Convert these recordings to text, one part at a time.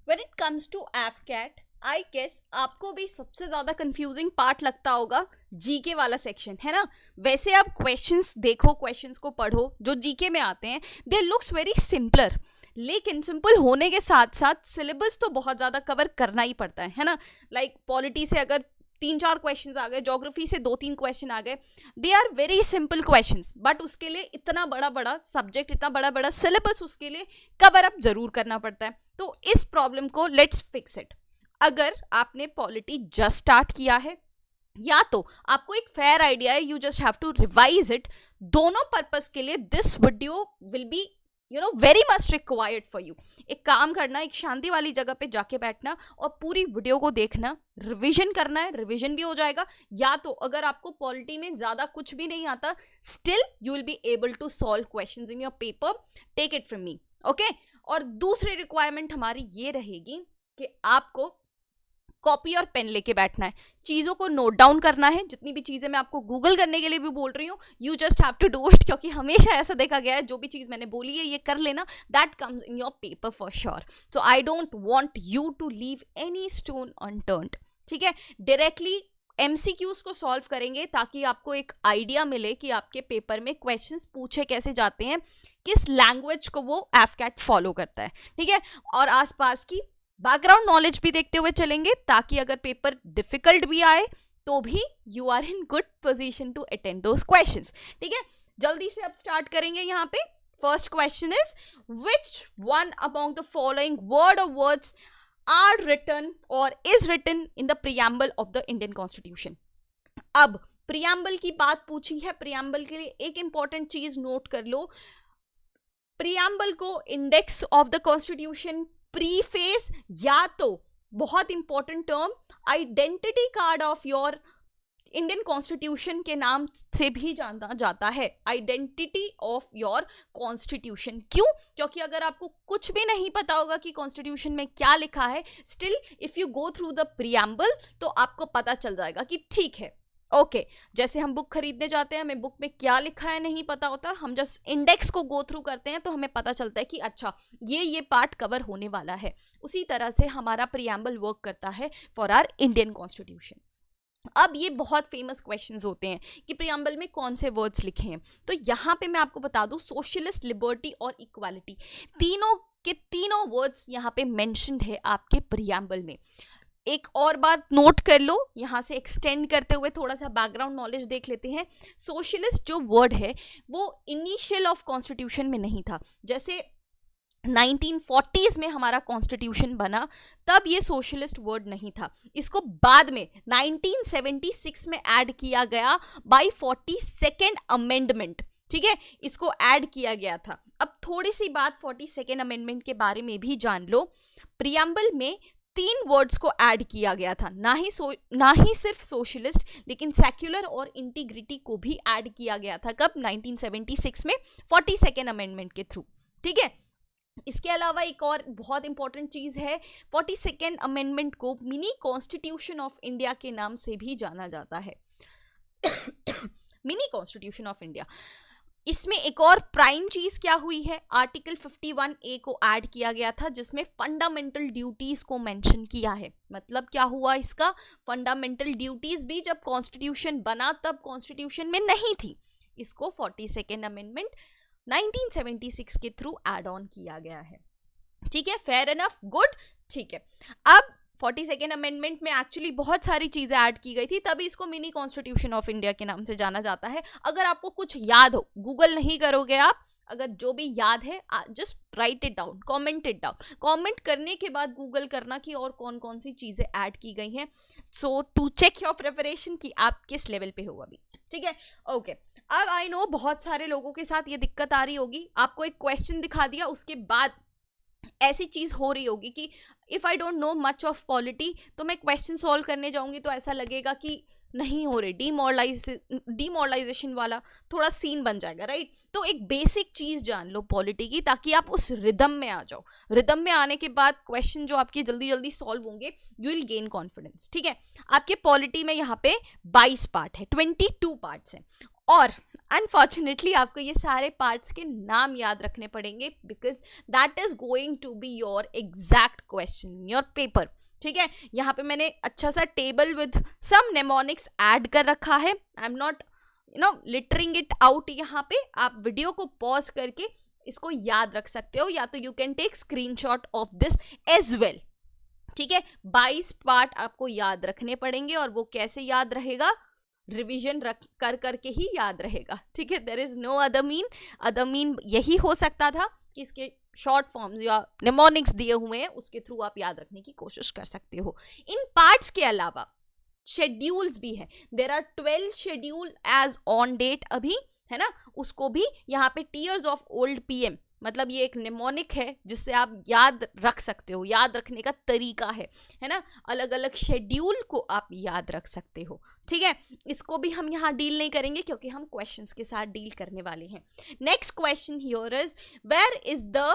When it comes to AFCAT, I guess आपको भी सबसे ज्यादा कंफ्यूजिंग पार्ट लगता होगा जीके वाला सेक्शन, है ना। वैसे आप क्वेश्चंस देखो, क्वेश्चंस को पढ़ो जो जीके में आते हैं, दे लुक्स वेरी सिंपलर, लेकिन सिंपल होने के साथ साथ सिलेबस तो बहुत ज्यादा कवर करना ही पड़ता है ना। लाइक पॉलिटी से अगर 3-4 क्वेश्चंस आ गए, ज्योग्राफी से 2-3 क्वेश्चन आ गए, they are very simple questions, but उसके लिए इतना बड़ा बड़ा सब्जेक्ट, इतना बड़ा बड़ा सिलेबस उसके लिए कवर अप जरूर करना पड़ता है। तो इस प्रॉब्लम को लेट्स फिक्स इट। अगर आपने पॉलिटी जस्ट स्टार्ट किया है, या तो आपको एक फेयर आइडिया है, you just have to revise it, दोनों पर्पस के लिए this video will be very much required for you. एक काम करना, एक शांति वाली जगह पे जाके बैठना और पूरी वीडियो को देखना, रिवीजन करना है, रिवीजन भी हो जाएगा। या तो अगर आपको पॉलिटी में ज्यादा कुछ भी नहीं आता, still you will be able to solve questions in your paper, take it from me, okay. और दूसरी रिक्वायरमेंट हमारी ये रहेगी कि आपको कॉपी और पेन लेके बैठना है, चीजों को नोट डाउन करना है। जितनी भी चीजें मैं आपको गूगल करने के लिए भी बोल रही हूँ, you just have to do it, क्योंकि हमेशा ऐसा देखा गया है जो भी चीज मैंने बोली है ये कर लेना, that comes in your paper for sure. So I don't want you to leave any stone unturned, ठीक है। डायरेक्टली एमसीक्यूज को सॉल्व करेंगे ताकि आपको एक आइडिया मिले कि आपके पेपर में क्वेश्चंस पूछे कैसे जाते हैं, किस लैंग्वेज को वो एफकैट फॉलो करता है, ठीक है। और आसपास की बैकग्राउंड नॉलेज भी देखते हुए चलेंगे ताकि अगर पेपर डिफिकल्ट भी आए तो भी you are in good position to attend those questions, ठीक है। जल्दी से अब स्टार्ट करेंगे। यहाँ पे first question is, which one among the following word or words are written or is written in the preamble of the Indian constitution. अब preamble की बात पूछी है, प्रीएम्बल के लिए एक इंपॉर्टेंट चीज नोट कर लो, प्रीएम्बल को index of the constitution, preface, या तो बहुत important term identity card of your Indian constitution के नाम से भी जाना जाता है, आइडेंटिटी ऑफ योर कॉन्स्टिट्यूशन। क्यों? क्योंकि अगर आपको कुछ भी नहीं पता होगा कि कॉन्स्टिट्यूशन में क्या लिखा है, still if you go through the preamble तो आपको पता चल जाएगा कि ठीक है, ओके। जैसे हम बुक खरीदने जाते हैं, हमें बुक में क्या लिखा है नहीं पता होता, हम जस्ट इंडेक्स को गो थ्रू करते हैं तो हमें पता चलता है कि अच्छा ये पार्ट कवर होने वाला है। उसी तरह से हमारा प्रीएम्बल वर्क करता है फॉर आवर इंडियन कॉन्स्टिट्यूशन। अब ये बहुत फेमस क्वेश्चंस होते हैं कि प्रीएम्बल में कौन से वर्ड्स लिखे हैं, तो यहाँ पे मैं आपको बता दूं, सोशलिस्ट, लिबर्टी और इक्वालिटी, तीनों के तीनों वर्ड्स यहाँ पे मेंशन्ड है आपके प्रीएम्बल में। एक और बार नोट कर लो, यहां से एक्सटेंड करते हुए थोड़ा सा बैकग्राउंड नॉलेज देख लेते हैं। सोशलिस्ट जो वर्ड है वो इनिशियल ऑफ कॉन्स्टिट्यूशन में नहीं था। जैसे 1940s में हमारा कॉन्स्टिट्यूशन बना तब ये सोशलिस्ट वर्ड नहीं था, इसको बाद में 1976 में ऐड किया गया बाय 42nd अमेंडमेंट, ठीक है, इसको ऐड किया गया था। अब थोड़ी सी बात 42nd अमेंडमेंट के बारे में भी जान लो। प्रीएम्बल में 3 वर्ड्स को ऐड किया गया था, ना ही सिर्फ सोशलिस्ट, लेकिन सेक्युलर और इंटीग्रिटी को भी ऐड किया गया था। कब? 1976 में 42nd अमेंडमेंट के थ्रू, ठीक है। इसके अलावा एक और बहुत इंपॉर्टेंट चीज है, 42nd अमेंडमेंट को मिनी कॉन्स्टिट्यूशन ऑफ इंडिया के नाम से भी जाना जाता है। Mini constitution of India. इसमें एक और प्राइम चीज क्या हुई है, आर्टिकल 51A को ऐड किया गया था जिसमें फंडामेंटल ड्यूटीज को मेंशन किया है। मतलब क्या हुआ इसका, फंडामेंटल ड्यूटीज भी जब कॉन्स्टिट्यूशन बना तब कॉन्स्टिट्यूशन में नहीं थी, इसको 42nd अमेंडमेंट 1976 के थ्रू ऐड ऑन किया गया है, ठीक है। फेयर एनफ, गुड, ठीक है। अब 42nd अमेंडमेंट में एक्चुअली बहुत सारी चीजें ऐड की गई थी, तभी इसको मिनी कॉन्स्टिट्यूशन ऑफ इंडिया के नाम से जाना जाता है। अगर आपको कुछ याद हो, गूगल नहीं करोगे आप, अगर जो भी याद है just right it down, comment it down, comment करने के बाद गूगल करना कि और कौन कौन सी चीजें ऐड की गई हैं, सो टू चेक योर प्रिपरेशन कि आप किस लेवल पे हो अभी, ठीक है, ओके। अब आई नो बहुत सारे लोगों के साथ ये दिक्कत आ रही होगी, आपको एक क्वेश्चन दिखा दिया, उसके बाद ऐसी चीज हो रही होगी कि if I don't know much of polity तो मैं क्वेश्चन सॉल्व करने जाऊंगी तो ऐसा लगेगा कि नहीं हो रही, डिमोरलाइजेशन वाला थोड़ा सीन बन जाएगा, राइट। तो एक बेसिक चीज जान लो पॉलिटी की, ताकि आप उस रिदम में आ जाओ। रिदम में आने के बाद क्वेश्चन जो आपके जल्दी जल्दी सॉल्व होंगे, यू विल गेन कॉन्फिडेंस, ठीक है। आपके पॉलिटी में यहाँ पे 22 पार्ट है, 22 पार्ट्स हैं, और अनफॉर्चुनेटली आपको ये सारे पार्ट्स के नाम याद रखने पड़ेंगे, because that is going to be your exact question in your paper. ठीक है, यहाँ पे मैंने अच्छा सा table with some mnemonics add कर रखा है. I am not littering it out. यहाँ पे आप वीडियो को पॉज करके इसको याद रख सकते हो, या तो you can take screenshot of this as well. ठीक है, 22 पार्ट आपको याद रखने पड़ेंगे, और वो कैसे याद रहेगा, रिवीजन कर करके ही याद रहेगा. ठीक है, there is no other mean यही हो सकता था कि इसके शॉर्ट फॉर्म्स या नेमोनिक्स दिए हुए हैं, उसके थ्रू आप याद रखने की कोशिश कर सकते हो. इन पार्ट्स के अलावा शेड्यूल्स भी है. There are 12 schedule as on date अभी, है ना. उसको भी यहाँ पे टीयर्स ऑफ ओल्ड पीएम, मतलब ये एक नेमोनिक है जिससे आप याद रख सकते हो. याद रखने का तरीका है ना. अलग अलग शेड्यूल को आप याद रख सकते हो. ठीक है, इसको भी हम यहाँ डील नहीं करेंगे क्योंकि हम क्वेश्चंस के साथ डील करने वाले हैं. Next question here is, where is the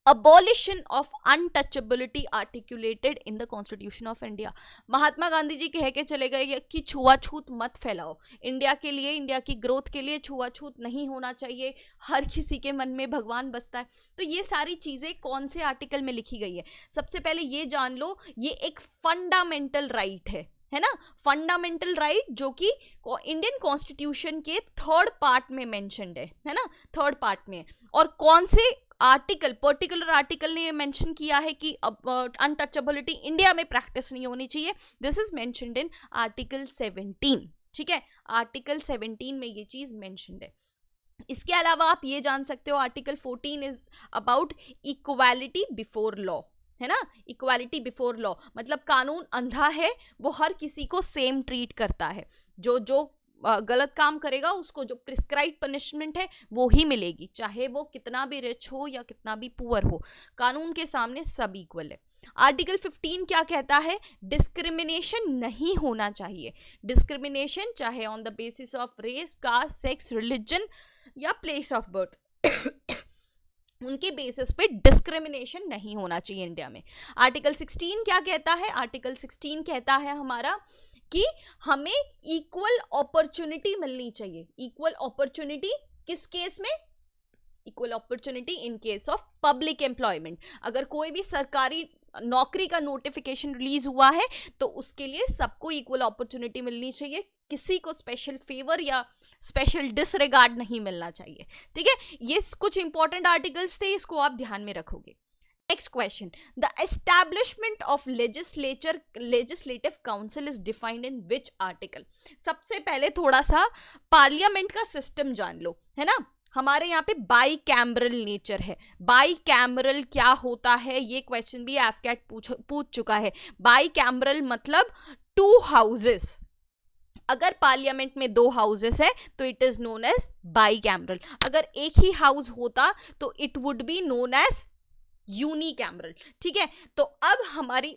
abolition of untouchability articulated in the Constitution of India. Mahatma Gandhi ji कह के चले गए कि छुआछूत मत फैलाओ. इंडिया के लिए, इंडिया की ग्रोथ के लिए छुआछूत नहीं होना चाहिए. हर किसी के मन में भगवान बसता है. तो ये सारी चीजें कौन से आर्टिकल में लिखी गई है? सबसे पहले ये जान लो, ये एक फंडामेंटल राइट है ना. फंडामेंटल राइट जो कि इंडियन कॉन्स्टिट्यूशन के 3rd पार्ट में मेंशन्ड है ना. 3rd पार्ट में. और कौन से आर्टिकल, पर्टिकुलर आर्टिकल ने मेंशन किया है कि अनटचेबिलिटी इंडिया में प्रैक्टिस नहीं होनी चाहिए? This is mentioned in article 17. ठीक है, आर्टिकल 17 में ये चीज मेंशन्ड है. इसके अलावा आप ये जान सकते हो, article 14 is about equality before law, है ना. इक्वालिटी बिफोर लॉ मतलब कानून अंधा है, वो हर किसी को सेम ट्रीट करता है. जो गलत काम करेगा उसको जो प्रिस्क्राइब पनिशमेंट है वो ही मिलेगी, चाहे वो कितना भी रिच हो या कितना भी पुअर हो. कानून के सामने सब इक्वल है. आर्टिकल 15 क्या कहता है? डिस्क्रिमिनेशन नहीं होना चाहिए. डिस्क्रिमिनेशन चाहे on the basis of race, caste, sex, religion या प्लेस ऑफ बर्थ, उनके बेसिस पे डिस्क्रिमिनेशन नहीं होना चाहिए इंडिया में. आर्टिकल 16 क्या कहता है? आर्टिकल 16 कहता है हमारा कि हमें इक्वल अपॉर्चुनिटी मिलनी चाहिए. इक्वल अपॉर्चुनिटी किस केस में? Equal opportunity in case of public employment. अगर कोई भी सरकारी नौकरी का नोटिफिकेशन रिलीज हुआ है तो उसके लिए सबको इक्वल अपॉर्चुनिटी मिलनी चाहिए. किसी को स्पेशल फेवर या स्पेशल डिसरिगार्ड नहीं मिलना चाहिए. ठीक है, ये कुछ इंपॉर्टेंट आर्टिकल्स थे, इसको आप ध्यान में रखोगे. Next question. The establishment of legislative council is defined in which article? सबसे पहले थोड़ा सा पार्लियामेंट का सिस्टम जान लो, है ना. हमारे यहाँ पे बाई कैमरल नेचर है. बाई कैमरल क्या होता है? ये क्वेश्चन भी एफकैट पूछ चुका है. बाई कैमरल मतलब 2 हाउसेस. अगर पार्लियामेंट में 2 हाउसेस है तो it is known as bicameral. अगर एक ही हाउस होता तो it would be known as unicameral. ठीक है, तो अब हमारी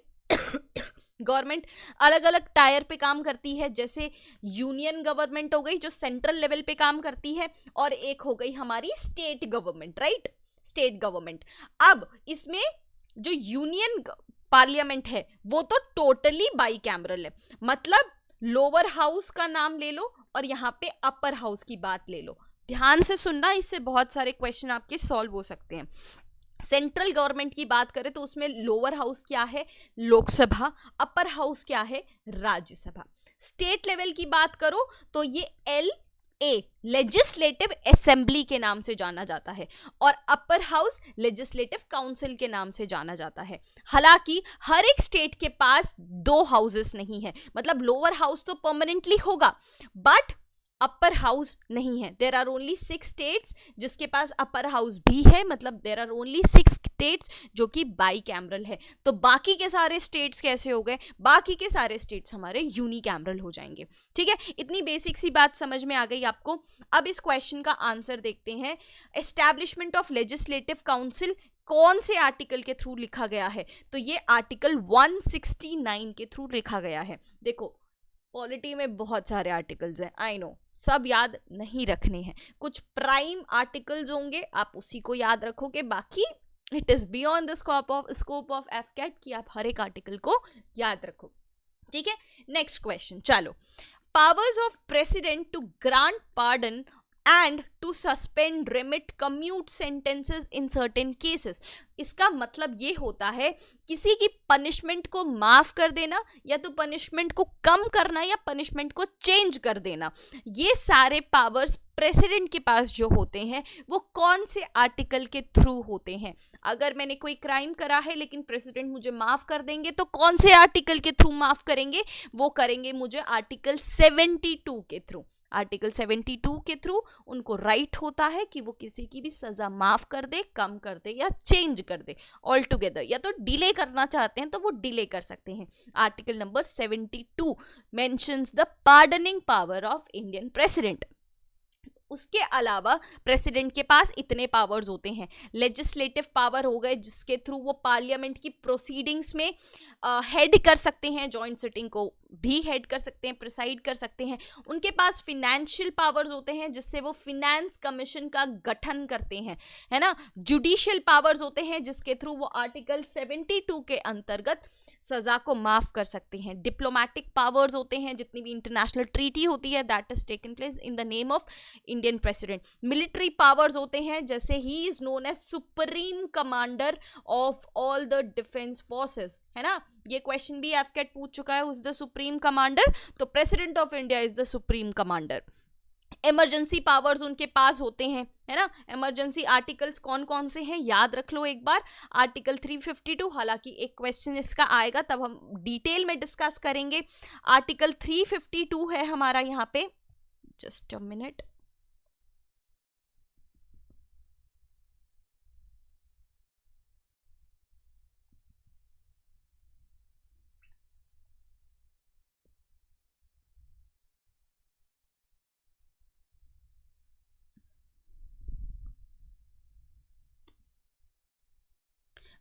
गवर्नमेंट अलग अलग टायर पे काम करती है. जैसे यूनियन गवर्नमेंट हो गई जो सेंट्रल लेवल पे काम करती है, और एक हो गई हमारी state government, right. State government. अब इसमें जो यूनियन पार्लियामेंट है वो तो टोटली बाई कैमरल है. मतलब लोअर हाउस का नाम ले लो और यहाँ पे अपर हाउस की बात ले लो. ध्यान से सुनना, इससे बहुत सारे क्वेश्चन आपके सॉल्व हो सकते हैं. सेंट्रल गवर्नमेंट की बात करें तो उसमें लोअर हाउस क्या है? लोकसभा. अपर हाउस क्या है? राज्यसभा. स्टेट लेवल की बात करो तो ये LA लेजिस्लेटिव असेंबली के नाम से जाना जाता है, और अपर हाउस लेजिस्लेटिव काउंसिल के नाम से जाना जाता है. हालांकि हर एक स्टेट के पास 2 हाउसेस नहीं है. मतलब लोअर हाउस तो परमानेंटली होगा बट अपर हाउस नहीं है. देर आर ओनली 6 स्टेट्स जिसके पास अपर हाउस भी है. मतलब देर आर ओनली 6 स्टेट्स जो कि बाई कैमरल है. तो बाकी के सारे स्टेट्स कैसे हो गए? बाकी के सारे स्टेट्स हमारे यूनिकैमरल हो जाएंगे. ठीक है, इतनी बेसिक सी बात समझ में आ गई आपको. अब इस क्वेश्चन का आंसर देखते हैं. एस्टैब्लिशमेंट ऑफ लेजिस्लेटिव काउंसिल कौन से आर्टिकल के थ्रू लिखा गया है? तो ये आर्टिकल 169 के थ्रू लिखा गया है. देखो, पॉलिटी में बहुत सारे आर्टिकल्स हैं, आई नो, सब याद नहीं रखने हैं. कुछ प्राइम आर्टिकल्स होंगे, आप उसी को याद रखोगे. बाकी it is beyond the scope of AFCAT कि आप हर एक आर्टिकल को याद रखो. ठीक है, नेक्स्ट क्वेश्चन. चलो, powers of president to grant pardon and to suspend, remit, commute sentences in certain cases. इसका मतलब ये होता है किसी की पनिशमेंट को माफ कर देना, या तो पनिशमेंट को कम करना, या पनिशमेंट को चेंज कर देना। ये सारे पावर्स प्रेसिडेंट के पास जो होते हैं वो कौन से आर्टिकल के थ्रू होते हैं? अगर मैंने कोई क्राइम करा है लेकिन प्रेसिडेंट मुझे माफ कर देंगे तो कौन से आर्टिकल के थ्रू माफ करेंगे? वो करेंगे मुझे आर्टिकल 72 के थ्रू। आर्टिकल 72 के थ्रू उनको राइट होता है कि वो किसी की भी सजा माफ कर दे, कम कर दे या चेंज कर दे ऑल टुगेदर, या तो डिले करना चाहते हैं तो वो डिले कर सकते हैं। Article number 72 mentions the pardoning power of Indian president. उसके अलावा प्रेसिडेंट के पास इतने पावर्स होते हैं। लेजिस्लेटिव पावर हो गए जिसके थ्रू वो पार्लियामेंट की प्रोसीडिंग्स में हेड कर सकते हैं, जॉइंट सिटिंग को भी हेड कर सकते हैं, प्रिसाइड कर सकते हैं। उनके पास फिनेंशियल पावर्स होते हैं जिससे वो फिनेंस कमीशन का गठन करते हैं, है ना। जुडिशियल पावर्स होते हैं जिसके थ्रू वो आर्टिकल 72 के अंतर्गत सजा को माफ कर सकते हैं। डिप्लोमेटिक पावर्स होते हैं, जितनी भी इंटरनेशनल ट्रीटी होती है that is taken place in the name of Indian president. Military powers होते हैं, जैसे ही is known as supreme commander of all the defence forces, है ना। ये क्वेश्चन भी एफकेट पूछ चुका है, who is the supreme commander? तो president of India is the supreme commander. Emergency powers उनके पास होते हैं, है ना। इमरजेंसी आर्टिकल्स कौन कौन से हैं याद रख लो एक बार। आर्टिकल 352, हालांकि एक क्वेश्चन इसका आएगा तब हम डिटेल में डिस्कस करेंगे। आर्टिकल 352 है हमारा यहाँ पे, just a minute.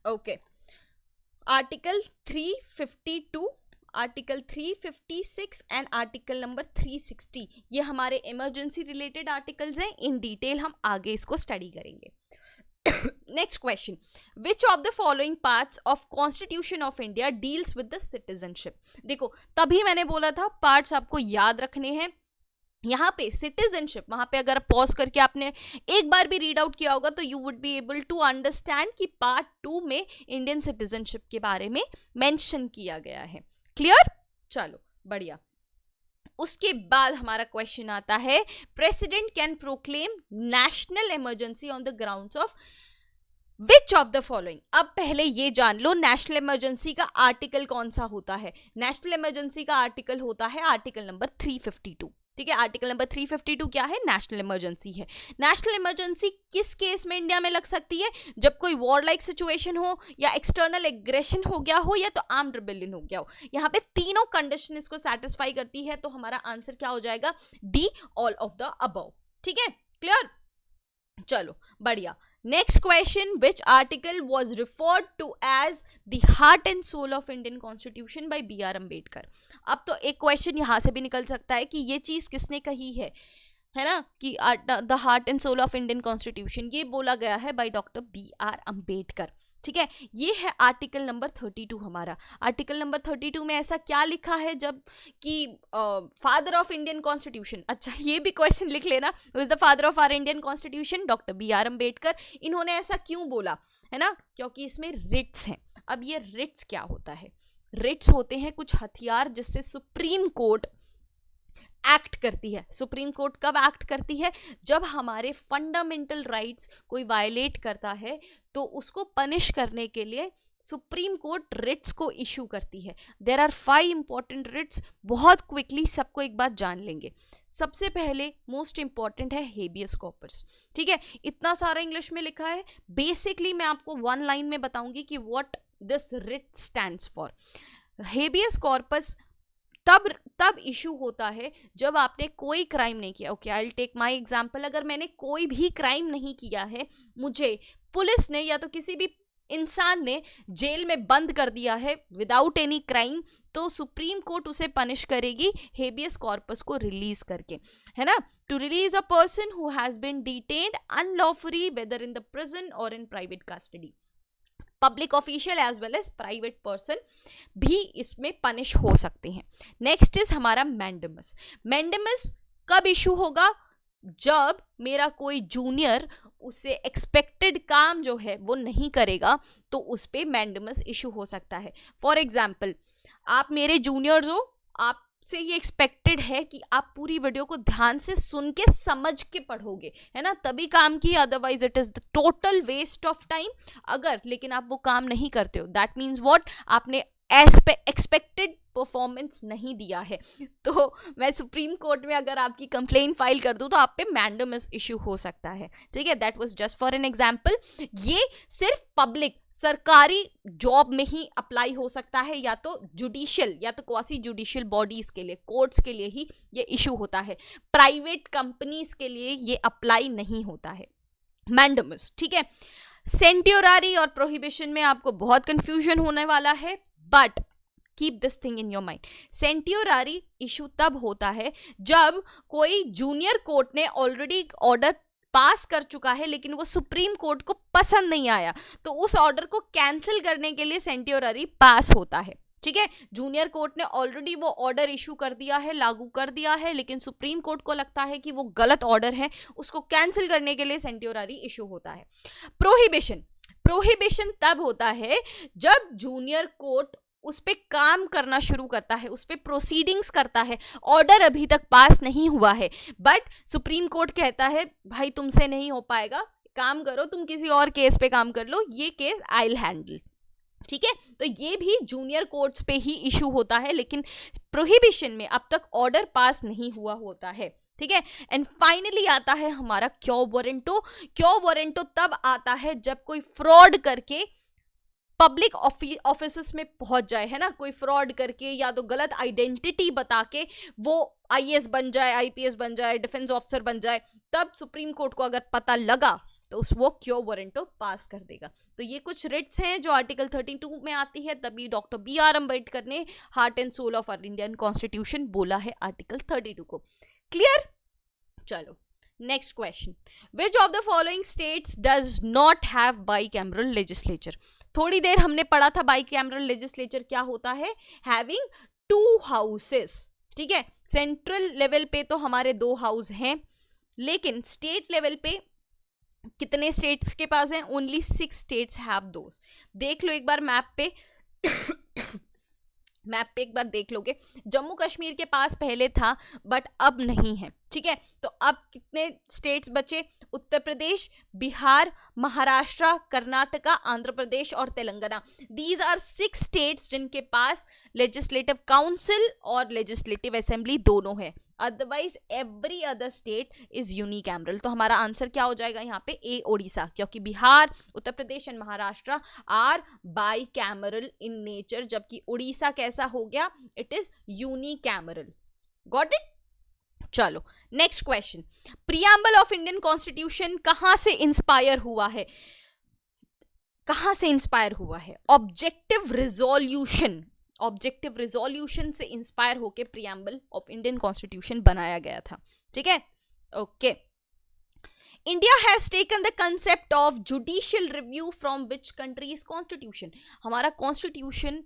Okay, article 352, article 356 and article number 360 ये हमारे इमरजेंसी रिलेटेड आर्टिकल्स हैं। इन डिटेल हम आगे इसको स्टडी करेंगे। Next question, which of the following parts of constitution of India deals with the citizenship? देखो, तभी मैंने बोला था पार्ट्स आपको याद रखने हैं। यहाँ पे सिटीजनशिप, वहां पे अगर पॉज करके आपने एक बार भी रीड आउट किया होगा तो you would be able to understand कि पार्ट 2 में इंडियन सिटीजनशिप के बारे में मेंशन किया गया है। क्लियर? चलो बढ़िया। उसके बाद हमारा क्वेश्चन आता है, president can proclaim national emergency on the grounds of which of the following? अब पहले ये जान लो नेशनल इमरजेंसी का आर्टिकल कौन सा होता है। नेशनल इमरजेंसी का आर्टिकल होता है आर्टिकल नंबर 352। ठीक है, आर्टिकल नंबर 352 क्या है? नेशनल इमरजेंसी है। नेशनल इमरजेंसी किस केस में इंडिया में लग सकती है? जब कोई वॉर लाइक सिचुएशन हो, या एक्सटर्नल एग्रेशन हो गया हो, या तो आर्म्ड रिबेलियन हो गया हो। यहाँ पे तीनों कंडीशन इसको सेटिस्फाई करती है, तो हमारा आंसर क्या हो जाएगा? D, all of the above. ठीक है, क्लियर? चलो बढ़िया। Next question, which article was referred to as the heart and soul of Indian constitution by B R Ambedkar? अब तो एक क्वेश्चन यहां से भी निकल सकता है कि ये चीज किसने कही है ना, कि the heart and soul of Indian constitution ये बोला गया है by doctor B R Ambedkar. ठीक है, ये है आर्टिकल नंबर 32 हमारा। आर्टिकल नंबर 32 में ऐसा क्या लिखा है जब कि फादर ऑफ इंडियन कॉन्स्टिट्यूशन? अच्छा, ये भी क्वेश्चन लिख लेना, who is the father of our Indian constitution? Doctor B R Ambedkar. इन्होंने ऐसा क्यों बोला, है ना? क्योंकि इसमें रिट्स हैं। अब ये रिट्स क्या होता है? रिट्स होते हैं कुछ हथियार जिससे सुप्रीम कोर्ट एक्ट करती है। सुप्रीम कोर्ट कब एक्ट करती है? जब हमारे फंडामेंटल राइट्स कोई वायलेट करता है तो उसको पनिश करने के लिए सुप्रीम कोर्ट रिट्स को इशू करती है। देयर आर 5 इंपॉर्टेंट रिट्स, बहुत क्विकली सबको एक बार जान लेंगे। सबसे पहले मोस्ट इंपॉर्टेंट है हेबियस कॉर्पस। ठीक है, इतना सारा इंग्लिश में लिखा है, बेसिकली मैं आपको 1 लाइन में बताऊंगी कि what this writ stands for. Habeas corpus तब इशू होता है जब आपने कोई क्राइम नहीं किया। Okay, I will take my example. अगर मैंने कोई भी क्राइम नहीं किया है, मुझे पुलिस ने या तो किसी भी इंसान ने जेल में बंद कर दिया है विदाउट एनी क्राइम, तो सुप्रीम कोर्ट उसे पनिश करेगी हेबियस कॉर्पस को रिलीज करके, है ना। To release a person who has been detained unlawfully whether in the prison or in private custody. Public official as well as private person भी इसमें punish हो सकते हैं। नेक्स्ट इज हमारा मैंडेमस। मैंडेमस कब इशू होगा? जब मेरा कोई जूनियर उससे एक्सपेक्टेड काम जो है वो नहीं करेगा तो उस पे मैंडेमस इशू हो सकता है। फॉर एग्जाम्पल, आप मेरे जूनियर्स हो, आपसे ये एक्सपेक्टेड है कि आप पूरी वीडियो को ध्यान से सुन के समझ के पढ़ोगे, है ना, तभी काम की, otherwise it is the total waste of time. अगर लेकिन आप वो काम नहीं करते हो, दैट मीन्स व्हाट, आपने एक्सपेक्टेड परफॉर्मेंस नहीं दिया है। तो मैं सुप्रीम कोर्ट में अगर आपकी कंप्लेंट फाइल कर दूं तो आप पे मैंडेमस इशू हो सकता है, ठीक है। That was just for an example. ये सिर्फ पब्लिक सरकारी जॉब में ही अप्लाई हो सकता है, या तो जुडिशियल या तो क्वासी जुडिशियल बॉडीज के लिए, कोर्ट्स के लिए ही ये इशू होता है। प्राइवेट कंपनीज के लिए ये अप्लाई नहीं होता है मैंडेमस, ठीक है। सेंट्योरारी और प्रोहिबिशन में आपको बहुत कंफ्यूजन होने वाला है, but keep this thing in your mind. Certiorari issue तब होता है जब कोई जूनियर कोर्ट ने ऑलरेडी ऑर्डर पास कर चुका है लेकिन वो सुप्रीम कोर्ट को पसंद नहीं आया, तो उस ऑर्डर को कैंसिल करने के लिए सेंट्योरारी पास होता है, ठीक है। जूनियर कोर्ट ने ऑलरेडी वो ऑर्डर इशू कर दिया है, लागू कर दिया है, लेकिन सुप्रीम कोर्ट को लगता है कि वो गलत ऑर्डर है, उसको कैंसिल करने के लिए सेंट्योरारी इशू होता है। प्रोहिबिशन तब होता है जब जूनियर कोर्ट उस पे काम करना शुरू करता है, उस पे प्रोसीडिंग्स करता है, ऑर्डर अभी तक पास नहीं हुआ है, बट सुप्रीम कोर्ट कहता है भाई तुमसे नहीं हो पाएगा, काम करो, तुम किसी और केस पे काम कर लो, ये केस आई विल हैंडल, ठीक है। तो ये भी जूनियर कोर्ट्स पे ही इशू होता है, लेकिन प्रोहिबिशन में अब तक ऑर्डर पास नहीं हुआ होता है, ठीक है। एंड फाइनली आता है हमारा क्यो वारंटो। क्यो वारंटो तब आता है जब कोई फ्रॉड करके पब्लिक ऑफिस में पहुंच जाए, है ना, कोई फ्रॉड करके या तो गलत आइडेंटिटी बता के वो आईएएस बन जाए, आईपीएस बन जाए, डिफेंस ऑफिसर बन जाए, तब सुप्रीम कोर्ट को अगर पता लगा तो उस वो क्यो वारंटो पास कर देगा। तो ये कुछ रिट्स हैं जो आर्टिकल 32 में आती है, तभी डॉक्टर BR अम्बेडकर ने heart and soul of our Indian constitution बोला है आर्टिकल 32 को। क्लियर? चलो next question, which of the following states does not have bicameral legislature. थोड़ी देर हमने पढ़ा था बाइकैमरल लेजिस्लेचर क्या होता है, हैविंग 2 हाउसेस, ठीक है। सेंट्रल लेवल पे तो हमारे 2 हाउस हैं, लेकिन स्टेट लेवल पे कितने स्टेट्स के पास हैं? Only 6 states have those. देख लो एक बार मैप पे मैप पे एक बार देख लोगे, जम्मू कश्मीर के पास पहले था बट अब नहीं है, ठीक है। तो अब कितने स्टेट्स बचे? उत्तर प्रदेश, बिहार, महाराष्ट्र, कर्नाटका, आंध्र प्रदेश और तेलंगाना। दीज आर 6 स्टेट्स जिनके पास लेजिस्लेटिव काउंसिल और लेजिस्लेटिव असेंबली दोनों है, otherwise every other state is unicameral. तो हमारा आंसर क्या हो जाएगा यहाँ पे? ए ओडिशा, क्योंकि Bihar, Uttar Pradesh and Maharashtra are bicameral in nature, जबकि उड़ीसा कैसा हो गया? It is unicameral. Got it? चलो next question, preamble of Indian constitution कहां से इंस्पायर हुआ है? कहां से इंस्पायर हुआ है? ऑब्जेक्टिव रिजोल्यूशन से इंस्पायर होके प्रीएम्बल ऑफ इंडियन कॉन्स्टिट्यूशन बनाया गया था, ठीक है। Okay, India has taken the concept of judicial review from which countries constitution. हमारा कॉन्स्टिट्यूशन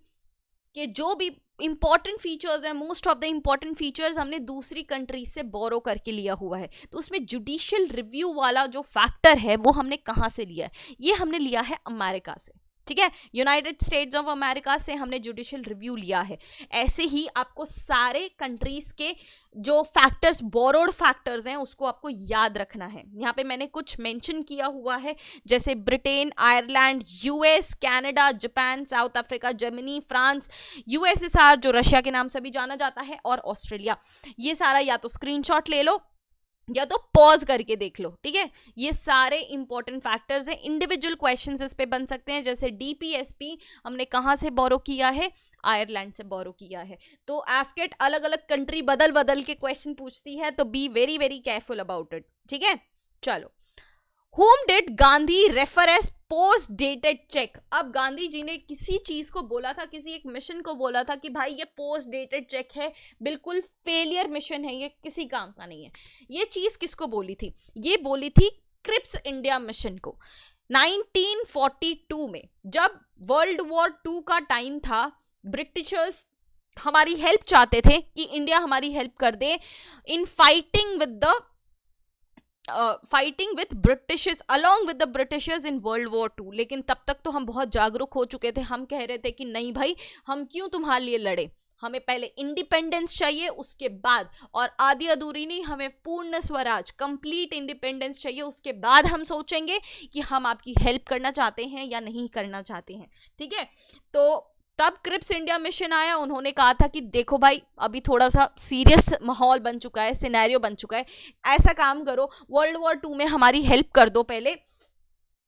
के जो भी इंपॉर्टेंट फीचर्स हैं, most of the important features हमने दूसरी कंट्री से बोरो करके लिया हुआ है। तो उसमें जुडिशियल रिव्यू वाला जो फैक्टर है वो हमने कहाँ से लिया है? ये हमने लिया है अमेरिका से, ठीक है। यूनाइटेड स्टेट्स ऑफ अमेरिका से हमने जुडिशियल रिव्यू लिया है। ऐसे ही आपको सारे कंट्रीज के जो फैक्टर्स, बोरोड फैक्टर्स हैं, उसको आपको याद रखना है। यहाँ पे मैंने कुछ मेंशन किया हुआ है, जैसे Britain, Ireland, US, Canada, Japan, south Africa, Germany, France, USSR जो रशिया के नाम से भी जाना जाता है, और ऑस्ट्रेलिया। ये सारा या तो स्क्रीनशॉट ले लो या तो पॉज करके देख लो, ठीक है। ये सारे इंपॉर्टेंट फैक्टर्स हैं। इंडिविजुअल क्वेश्चंस इस पे बन सकते हैं, जैसे डीपीएसपी हमने कहाँ से बोरो किया है? आयरलैंड से बोरो किया है। तो एफकेट अलग अलग कंट्री बदल बदल के क्वेश्चन पूछती है, तो be very very careful about it, ठीक है। चलो, Whom did Gandhi refer as post dated check? अब गांधी जी ने किसी चीज को बोला था, किसी एक मिशन को बोला था कि भाई ये पोस्ट डेटेड चेक है, बिल्कुल फेलियर मिशन है, ये किसी काम का नहीं है। ये चीज किसको बोली थी? ये बोली थी क्रिप्स इंडिया मिशन को। 1942 में जब वर्ल्ड वॉर 2 का टाइम था, ब्रिटिशर्स हमारी हेल्प चाहते थे कि इंडिया हमारी हेल्प कर दे in fighting with britishers along with the britishers in world war 2। लेकिन तब तक तो हम बहुत जागरूक हो चुके थे, हम कह रहे थे कि नहीं भाई, हम क्यों तुम्हारे लिए लड़े, हमें पहले इंडिपेंडेंस चाहिए, उसके बाद, और आधी अधूरी नहीं, हमें पूर्ण स्वराज, कंप्लीट इंडिपेंडेंस चाहिए, उसके बाद हम सोचेंगे कि हम आपकी हेल्प करना चाहते हैं या नहीं करना चाहते हैं। ठीक है, तो तब क्रिप्स इंडिया मिशन आया, उन्होंने कहा था कि देखो भाई, अभी थोड़ा सा सीरियस माहौल बन चुका है, सिनेरियो बन चुका है, ऐसा काम करो, वर्ल्ड वॉर 2 में हमारी हेल्प कर दो पहले,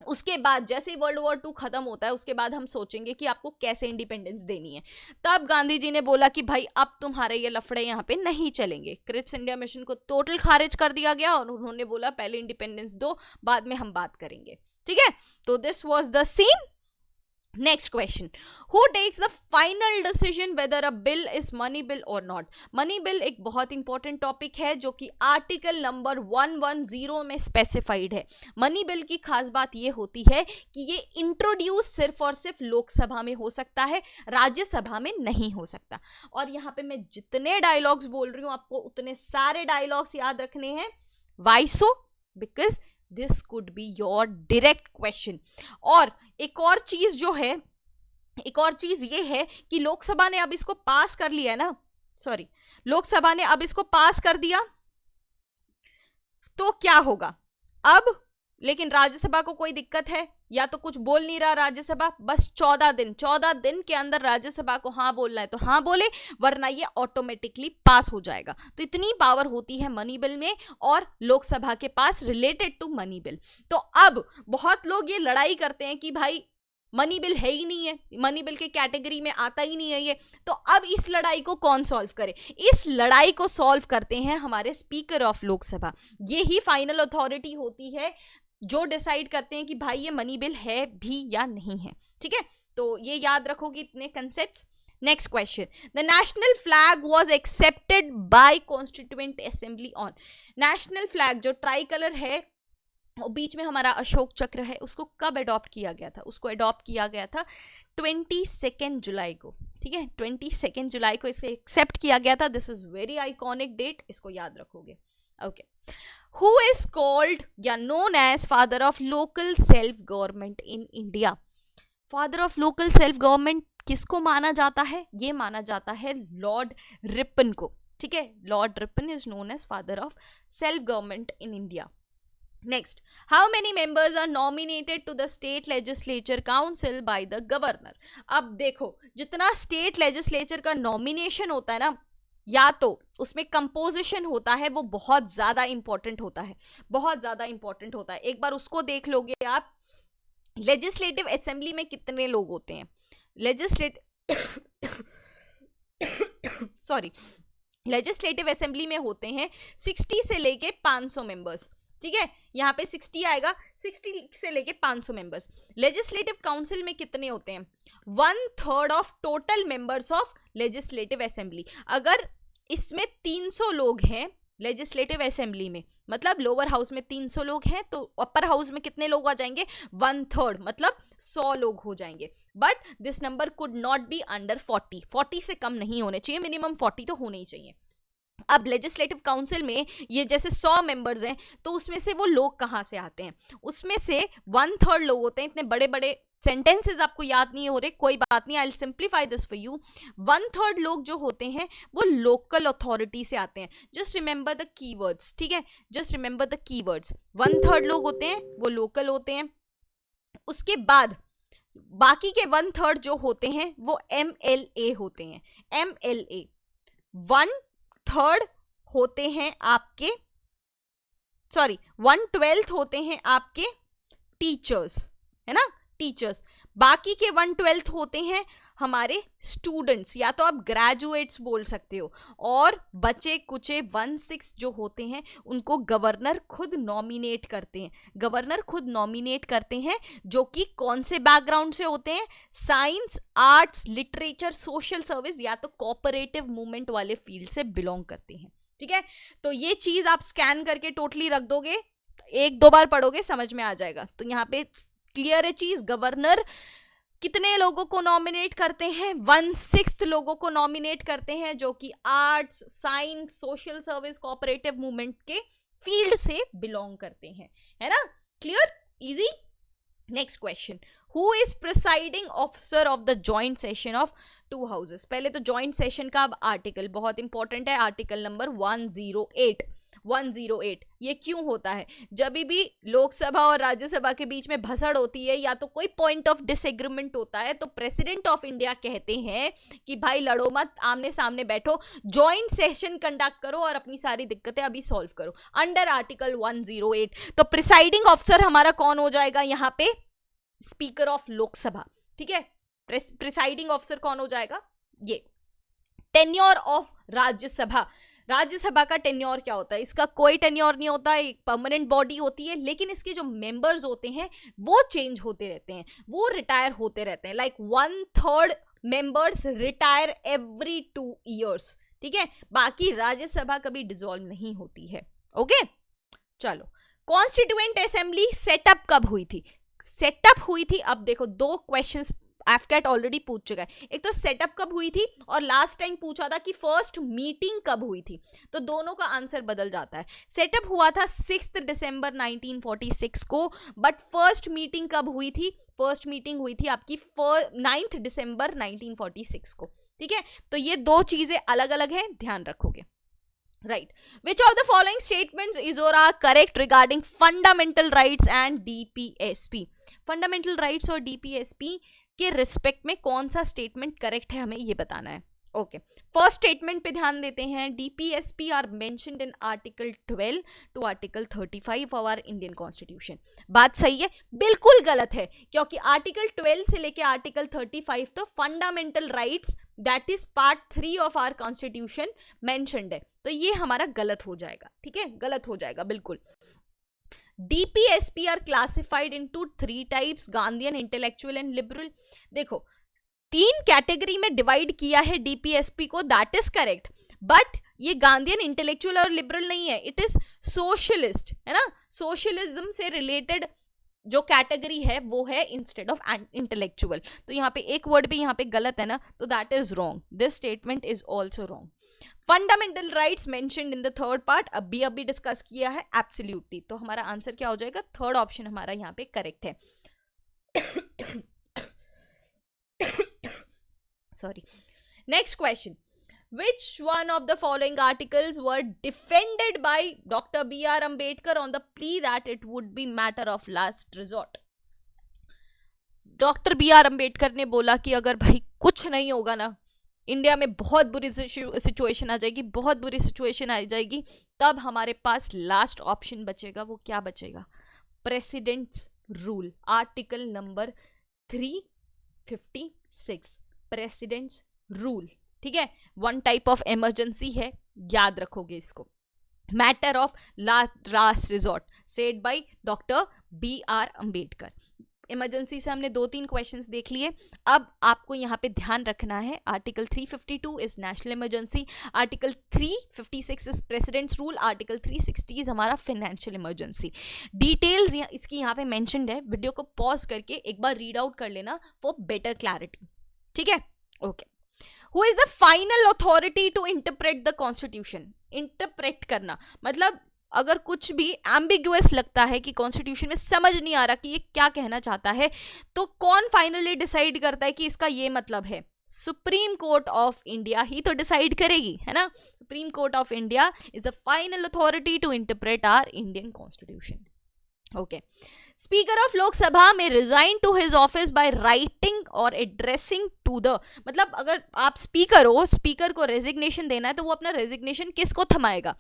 उसके बाद जैसे ही वर्ल्ड वॉर 2 खत्म होता है उसके बाद हम सोचेंगे कि आपको कैसे इंडिपेंडेंस देनी है। तब गांधी जी ने बोला कि भाई अब तुम्हारे ये लफड़े यहाँ पे नहीं चलेंगे, क्रिप्स इंडिया मिशन को टोटल खारिज कर दिया गया और उन्होंने बोला पहले इंडिपेंडेंस दो, बाद में हम बात करेंगे। ठीक है, तो this was the scene. Next question, who takes the final decision whether a bill is money bill or not? Money bill एक बहुत इंपॉर्टेंट टॉपिक है जो कि आर्टिकल नंबर 110 में स्पेसिफाइड है। मनी बिल की खास बात ये होती है कि ये इंट्रोड्यूस सिर्फ और सिर्फ लोकसभा में हो सकता है, राज्यसभा में नहीं हो सकता। और यहाँ पे मैं जितने डायलॉग्स बोल रही हूँ आपको उतने सारे डायलॉग्स याद रखने हैं। Why so? Because this could be your direct question. और एक और चीज जो है, एक और चीज ये है कि लोकसभा ने अब इसको पास कर लिया है ना, सॉरी, लोकसभा ने अब इसको पास कर दिया, तो क्या होगा अब? लेकिन राज्यसभा को कोई दिक्कत है, या तो कुछ बोल नहीं रहा राज्यसभा, बस 14 दिन के अंदर राज्यसभा को हाँ बोलना है तो हाँ बोले, वरना ये ऑटोमेटिकली पास हो जाएगा। तो इतनी पावर होती है मनी बिल में और लोकसभा के पास रिलेटेड टू मनी बिल। तो अब बहुत लोग ये लड़ाई करते हैं कि भाई मनी बिल है ही नहीं है, मनी बिल के कैटेगरी में आता ही नहीं है ये, तो अब इस लड़ाई को कौन सॉल्व करे? इस लड़ाई को सॉल्व करते हैं हमारे स्पीकर ऑफ लोकसभा। ये ही फाइनल अथॉरिटी होती है जो डिसाइड करते हैं कि भाई ये मनी बिल है भी या नहीं है। ठीक है, तो ये याद रखोगे इतने concepts. Next question, the national flag was accepted by constituent assembly on. National flag जो ट्राई कलर है और बीच में हमारा अशोक चक्र है, उसको कब अडॉप्ट किया गया था? उसको अडॉप्ट किया गया था 22 जुलाई को। ठीक है, 22 जुलाई को इसे एक्सेप्ट किया गया था। This is very iconic date, इसको याद रखोगे। ओके, who is called या known as father of local self government in India? father of local self government किसको माना जाता है? ये माना जाता है लॉर्ड रिपन को। ठीक है, Lord Ripon is known as father of self government in India. Next, how many members are nominated to the state legislature council by the governor? अब देखो, जितना स्टेट लेजिस्लेचर का नॉमिनेशन होता है ना, या तो उसमें कंपोजिशन होता है, वो बहुत ज्यादा इंपॉर्टेंट होता है, बहुत ज्यादा इंपॉर्टेंट होता है। एक बार उसको देख लोगे आप, लेजिस्लेटिव असेंबली में कितने लोग होते हैं? लेजिस्लेटिव असेंबली में होते हैं 60 से लेके 500 मेंबर्स। ठीक है, यहाँ पे 60 आएगा, 60 से लेके 500 मेंबर्स। लेजिस्लेटिव काउंसिल में कितने होते हैं? 1/3 of total members of legislative assembly. अगर इसमें 300 लोग हैं लेजिस्लेटिव असेंबली में, मतलब लोअर हाउस में 300 लोग हैं, तो अपर हाउस में कितने लोग आ जाएंगे? 1/3, मतलब 100 लोग हो जाएंगे। But this number could not be under 40 से कम नहीं होने चाहिए, मिनिमम 40 तो होने ही चाहिए। अब लेजिस्लेटिव काउंसिल में ये जैसे 100 मेंबर्स हैं, तो उसमें से वो लोग कहाँ से आते हैं? उसमें से 1/3 लोग होते हैं। इतने बड़े बड़े सेंटेंसेस आपको याद नहीं हो रहे, कोई बात नहीं, I will simplify this for you. 1/3 लोग जो होते हैं वो लोकल अथॉरिटी से आते हैं। Just remember the keywords. ठीक है, जस्ट रिमेंबर द कीवर्ड्स। 1/3 लोग होते हैं वो लोकल होते हैं। उसके बाद बाकी के 1/3 जो होते हैं वो MLA होते हैं। MLA 1/3 होते हैं आपके, सॉरी 1/12 होते हैं आपके टीचर्स, है ना, टीचर्स। बाकी के 1/12 होते हैं हमारे स्टूडेंट्स, या तो आप ग्रेजुएट्स बोल सकते हो। और बचे कुचे 1/6 जो होते हैं उनको गवर्नर खुद नॉमिनेट करते हैं। गवर्नर खुद नॉमिनेट करते हैं, जो कि कौन से बैकग्राउंड से होते हैं? Science, arts, literature, social service, या तो कोऑपरेटिव मूवमेंट वाले फील्ड से बिलोंग करते हैं। ठीक है, तो ये चीज आप स्कैन करके टोटली रख दोगे, 1-2 बार पढ़ोगे समझ में आ जाएगा। तो यहाँ पे क्लियर है चीज? गवर्नर कितने लोगों को नॉमिनेट करते हैं? 1/6 लोगों को नॉमिनेट करते हैं जो कि arts, science, social service, cooperative movement के फील्ड से बिलोंग करते हैं, है ना? Clear? Easy. Next question, who is presiding officer of the joint session of to houses? पहले तो जॉइंट सेशन का अब आर्टिकल बहुत इंपॉर्टेंट है, आर्टिकल नंबर 108। ये क्यों होता है? जब भी लोकसभा और राज्यसभा के बीच में भसड़ होती है या तो कोई पॉइंट ऑफ डिसएग्रीमेंट होता है, तो प्रेसिडेंट ऑफ इंडिया कहते हैं कि भाई लड़ो मत, आमने सामने बैठो, जॉइंट सेशन कंडक्ट करो और अपनी सारी दिक्कतें अभी सॉल्व करो अंडर आर्टिकल 108। तो प्रिसाइडिंग ऑफिसर हमारा कौन हो जाएगा यहाँ पे? स्पीकर ऑफ लोकसभा, ठीक है? प्रिसाइडिंग ऑफिसर कौन हो जाएगा? ये। टेन्योर ऑफ राज्यसभा, राज्यसभा का टेन्योर क्या होता है? इसका कोई टेन्योर नहीं होता, एक परमानेंट बॉडी होती है, लेकिन इसके जो मेंबर्स होते हैं वो चेंज होते रहते हैं, वो रिटायर होते रहते हैं। Like 1/3 members retire every 2 years, ठीक है? बाकी राज्यसभा कभी डिसॉल्व नहीं होती है। ओके, चलो। कॉन्स्टिट्यूएंट असेंबली सेटअप कब हुई थी? सेटअप हुई थी, अब देखो 2 क्वेश्चंस एफकैट ऑलरेडी पूछ चुका है। एक तो सेटअप कब हुई थी और लास्ट टाइम पूछा था कि फर्स्ट मीटिंग कब हुई थी, तो दोनों का आंसर बदल जाता है। सेटअप हुआ था 6 दिसंबर 1946 को, बट फर्स्ट मीटिंग कब हुई थी? फर्स्ट मीटिंग हुई थी आपकी 9 दिसंबर 1946 को, ठीक है? तो ये 2 चीजें अलग अलग हैं, ध्यान रखोगे। Right. Which of the following statements is or are correct regarding fundamental rights and DPSP? Fundamental rights और DPSP के रिस्पेक्ट में कौन सा स्टेटमेंट करेक्ट है, हमें ये बताना है। ओके, फर्स्ट स्टेटमेंट पे ध्यान देते हैं। DPSP are mentioned in article 12 to article 35 of our Indian constitution. बात सही है? बिल्कुल गलत है, क्योंकि आर्टिकल 12 से लेके आर्टिकल 35 तो fundamental rights that is part 3 of our constitution mentioned है, तो ये हमारा गलत हो जाएगा, ठीक है? गलत हो जाएगा बिल्कुल। DPSP are classified into 3 types, Gandhian, intellectual and liberal. देखो 3 कैटेगरी में डिवाइड किया है DPSP को, दैट इज करेक्ट, बट ये गांधीयन, इंटेलेक्चुअल और लिबरल नहीं है, इट इज सोशलिस्ट, है ना? सोशलिज्म से रिलेटेड जो कैटेगरी है वो है इंस्टेड ऑफ इंटेलेक्चुअल। तो यहाँ पे एक वर्ड भी यहाँ पे गलत है ना, तो that is wrong, this statement is also wrong. Fundamental rights mentioned in the third part, अभी डिस्कस किया है एब्सोल्युटली, तो हमारा आंसर क्या हो जाएगा? थर्ड ऑप्शन हमारा यहाँ पे करेक्ट है। Sorry. Next question. Which one of the following articles were defended by Dr. B.R. Ambedkar on the plea that it would be matter of last resort? Doctor B.R. Ambedkar ने बोला कि अगर भाई कुछ नहीं होगा ना, इंडिया में बहुत बुरी सिचुएशन आ जाएगी, बहुत बुरी सिचुएशन आ जाएगी, तब हमारे पास लास्ट ऑप्शन बचेगा। वो क्या बचेगा? Presidents rule, article number 356, presidents rule, ठीक है? 1 टाइप ऑफ इमरजेंसी है, याद रखोगे इसको। Matter of last resort said by doctor B.R. Ambedkar. Emergency से हमने 2-3 क्वेश्चंस देख लिए। अब आपको यहाँ पे ध्यान रखना है, article 352 is national emergency, article 356 is presidents rule, article 360 is हमारा फाइनेंशियल इमरजेंसी। डिटेल्स इसकी यहाँ पे मेंशन्ड है, वीडियो को पॉज करके एक बार रीड आउट कर लेना फॉर बेटर क्लैरिटी, ठीक है? Okay. Who is the final authority to interpret the constitution? Interpret करना मतलब अगर कुछ भी एम्बिगुअस लगता है कि कॉन्स्टिट्यूशन में समझ नहीं आ रहा कि ये क्या कहना चाहता है, तो कौन फाइनली डिसाइड करता है कि इसका ये मतलब है? सुप्रीम कोर्ट ऑफ इंडिया ही तो डिसाइड करेगी, है ना? Supreme court of India is the final authority to interpret our Indian constitution. Okay. Speaker of Lok Sabha में resign to his office by writing और एड्रेसिंग टू द, मतलब अगर आप स्पीकर हो, स्पीकर को रेजिग्नेशन देना है, तो वो अपना रेजिग्नेशन किसको थमाएगा?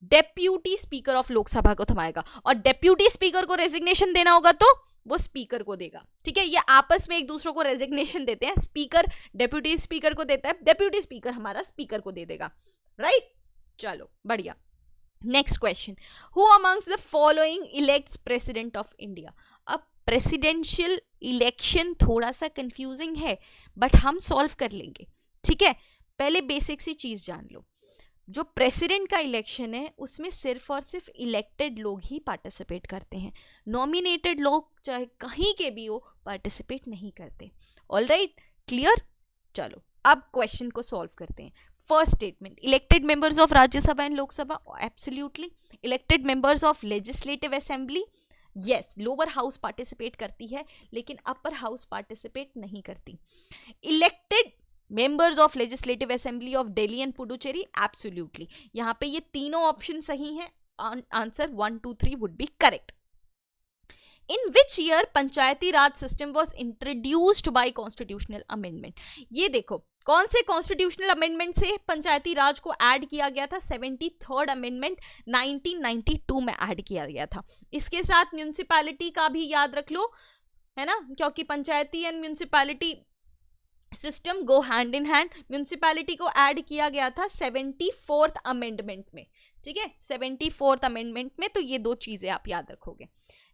डेप्यूटी स्पीकर ऑफ लोकसभा को थमाएगा, और डेप्यूटी स्पीकर को रेजिग्नेशन देना होगा तो वो स्पीकर को देगा, ठीक है? ये आपस में एक दूसरे को रेजिग्नेशन देते हैं, स्पीकर डेप्यूटी स्पीकर को देता है, डेप्यूटी स्पीकर हमारा स्पीकर को दे देगा, राइट? चलो बढ़िया। Next question, who amongst the following elects president of India? अब प्रेसिडेंशियल इलेक्शन थोड़ा सा कंफ्यूजिंग है, बट हम सॉल्व कर लेंगे, ठीक है? पहले बेसिक सी चीज जान लो, जो प्रेसिडेंट का इलेक्शन है उसमें सिर्फ और सिर्फ इलेक्टेड लोग ही पार्टिसिपेट करते हैं, नॉमिनेटेड लोग चाहे कहीं के भी हो पार्टिसिपेट नहीं करते। All right, clear. चलो अब क्वेश्चन को सॉल्व करते हैं। First statement, elected members of Rajya Sabha and Lok Sabha, absolutely. Elected members of legislative assembly, yes, lower house participate करती है लेकिन अपर हाउस पार्टिसिपेट नहीं करती। Elected members of legislative assembly of Delhi and Puducherry, absolutely. यहाँ पे ये तीनों ऑप्शन सही हैं, answer 1 2 3 would be correct. In which year Panchayati Raj system was introduced by constitutional amendment, ये देखो कौन से कॉन्स्टिट्यूशनल अमेंडमेंट से पंचायती राज को ऐड किया गया था, 73rd अमेंडमेंट 1992 में ऐड किया गया था। इसके साथ म्यूनिसिपैलिटी का भी याद रख लो, है ना, क्योंकि पंचायती and municipality system go hand in hand. Municipality को ऐड किया गया था 74th अमेंडमेंट में, ठीक है, 74th अमेंडमेंट में, तो ये दो चीजें आप याद रखोगे।